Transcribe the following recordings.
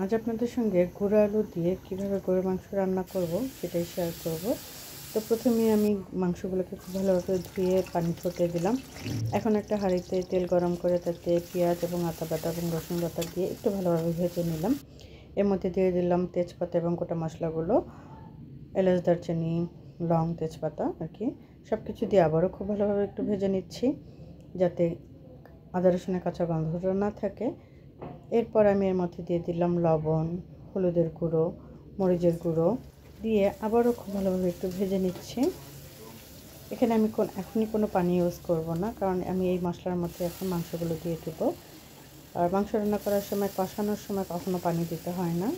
আজ আপনাদের সঙ্গে গুঁড়ো আলু দিয়ে কীভাবে গরুর মাংস রান্না করব সেটাই শেয়ার করব। তো প্রথমে আমি মাংসগুলোকে খুব ভালোভাবে ধুয়ে পানি ঝরতে দিলাম। এখন একটা হাঁড়িতে তেল গরম করে তাতে পেঁয়াজ এবং আদা বাটা এবং রসুন বাটা দিয়ে একটু ভালোভাবে ভেজে নিলাম। এর মধ্যে দিয়ে দিলাম তেজপাতা এবং গোটা মশলাগুলো, এলাচ, দারচিনি, লং, তেজপাতা আর কি সব কিছু দিয়ে আবারও খুব ভালোভাবে একটু ভেজে নিচ্ছি, যাতে আদা রসুনের কাঁচা গন্ধটা না থাকে। এরপর আমি এর মধ্যে দিয়ে দিলাম লবণ, হলুদের গুঁড়ো, মরিচের গুঁড়ো দিয়ে আবারও খুব ভালোভাবে একটু ভেজে নিচ্ছি। এখানে আমি এখনই কোনো পানি ইউজ করব না, কারণ আমি এই মশলার মধ্যে এখন মাংসগুলো দিয়ে দেবো। আর মাংস রান্না করার সময়, কষানোর সময় কখনো পানি দিতে হয় না।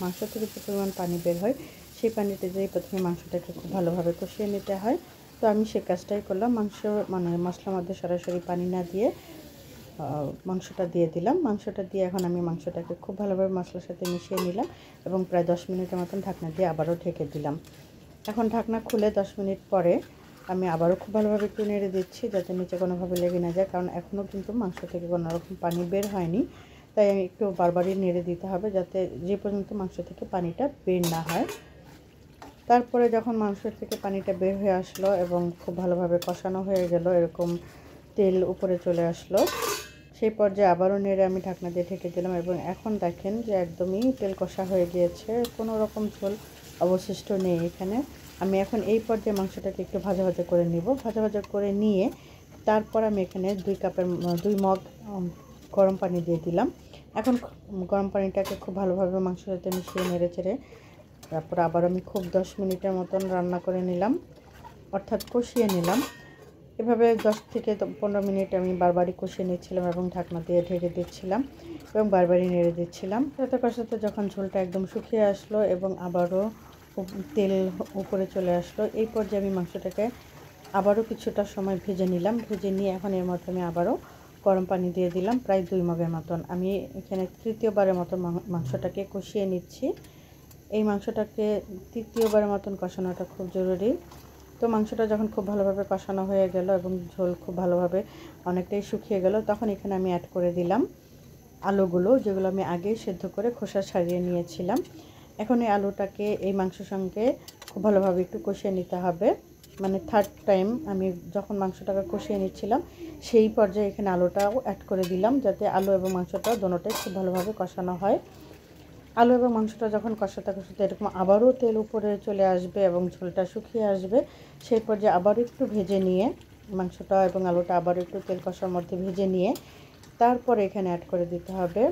মাংস থেকে যে পরিমাণ পানি বের হয় সেই পানিতে দিয়ে প্রথমে মাংসটাকে খুব ভালোভাবে কষিয়ে নিতে হয়। তো আমি সে কাজটাই করলাম। মশলার মধ্যে সরাসরি পানি না দিয়ে মাংসটা দিয়ে দিলাম। মাংসটা দিয়ে এখন আমি মাংসটাকে খুব ভালোভাবে মশলার সাথে মিশিয়ে নিলাম এবং প্রায় 10 মিনিটের মতন ঢাকনা দিয়ে আবারও ঢেকে দিলাম। এখন ঢাকনা খুলে 10 মিনিট পরে আমি আবারও খুব ভালোভাবে একটু নেড়ে দিচ্ছি, যাতে নিচে কোনোভাবে লেগে না যায়, কারণ এখনও কিন্তু মাংস থেকে কোনো রকম পানি বের হয়নি। তাই আমি একটু বারবারই নেড়ে দিতে হবে, যাতে যে পর্যন্ত মাংস থেকে পানিটা বের না হয়। তারপরে যখন মাংস থেকে পানিটা বের হয়ে আসলো এবং খুব ভালোভাবে কষানো হয়ে গেল, এরকম তেল উপরে চলে আসলো, সেই পর্যায়ে আবারও নেড়ে আমি ঢাকনা দিয়ে ঢেকে দিলাম এবং এখন দেখেন যে একদমই তেল কষা হয়ে গিয়েছে, কোনো রকম ঝোল অবশিষ্ট নেই এখানে। আমি এখন এই পর্যায়ে মাংসটাকে একটু ভাজা ভাজা করে নিব। ভাজা ভাজা করে নিয়ে তারপর আমি এখানে 2 মগ গরম পানি দিয়ে দিলাম। এখন গরম পানিটাকে খুব ভালোভাবে মাংসের সাথে মিশিয়ে নেড়ে চেড়ে তারপর আবার আমি খুব 10 মিনিটের মতন রান্না করে নিলাম, অর্থাৎ কষিয়ে নিলাম। এভাবে 10 থেকে 15 মিনিট আমি বারবারই কষিয়ে নিচ্ছিলাম এবং ঢাকনা দিয়ে ঢেকে দিচ্ছিলাম এবং বারবারই নেড়ে দিচ্ছিলাম। কষাতে কষাতে যখন ঝোলটা একদম শুকিয়ে আসলো এবং আবারও তেল উপরে চলে আসলো, এই পর্যায়ে আমি মাংসটাকে আবারও কিছুটা সময় ভেজে নিলাম। ভেজে নিয়ে এখন এর মধ্যে আমি আবারও গরম পানি দিয়ে দিলাম, প্রায় 2 মগের মতন। আমি এখানে তৃতীয়বারের মতন মাংসটাকে কষিয়ে নিচ্ছি। এই মাংসটাকে তৃতীয়বারের মতন কষানোটা খুব জরুরি। তো মাংসটা যখন খুব ভালোভাবে কষানো হয়ে গেল এবং ঝোল খুব ভালোভাবে অনেকটাই শুকিয়ে গেল, তখন এখানে আমি অ্যাড করে দিলাম আলুগুলো, যেগুলো আমি আগেই সেদ্ধ করে খোসা ছাড়িয়ে নিয়েছিলাম। এখন এই আলুটাকে এই মাংসের সঙ্গে খুব ভালোভাবে একটু কষিয়ে নিতে হবে। মানে থার্ড টাইম আমি যখন মাংসটাকে কষিয়ে নিচ্ছিলাম, সেই পর্যায়ে এখানে আলুটাও অ্যাড করে দিলাম, যাতে আলু এবং মাংসটা দুটোটাই খুব ভালোভাবে কষানো হয়। আলু এবং মাংসটা যখন কষাতে কষাতে এরকম আবারও তেল উপরে চলে আসবে এবং ঝোলটা শুকিয়ে আসবে, সেই পর্যায়ে আবারও একটু ভেজে নিয়ে মাংসটা এবং আলুটা আবারও একটু তেল কষার মধ্যে ভেজে নিয়ে তারপরে এখানে অ্যাড করে দিতে হবে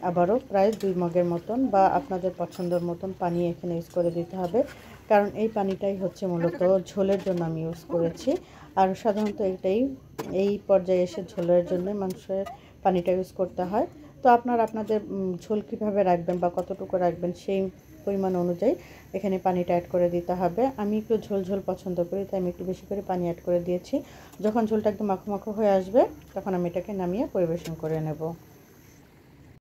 আবারও প্রায় 2 মগের মতন বা আপনাদের পছন্দের মতন পানি এখানে ইউজ করে দিতে হবে, কারণ এই পানিটাই হচ্ছে মূলত ঝোলের জন্য আমি ইউজ করেছি। আর সাধারণত এই পর্যায়ে এসে ঝোলের জন্য মাংসের পানিটা ইউজ করতে হয়। তো আপনারা আপনাদের ঝোল কীভাবে রাখবেন বা কতটুকু রাখবেন সেই পরিমাণ অনুযায়ী এখানে পানিটা অ্যাড করে দিতে হবে। আমি একটু ঝোল ঝোল পছন্দ করি, তাই আমি একটু বেশি করে পানি অ্যাড করে দিয়েছি। যখন ঝোলটা একদম মাখো মাখো হয়ে আসবে, তখন আমি এটাকে নামিয়ে পরিবেশন করে নেব।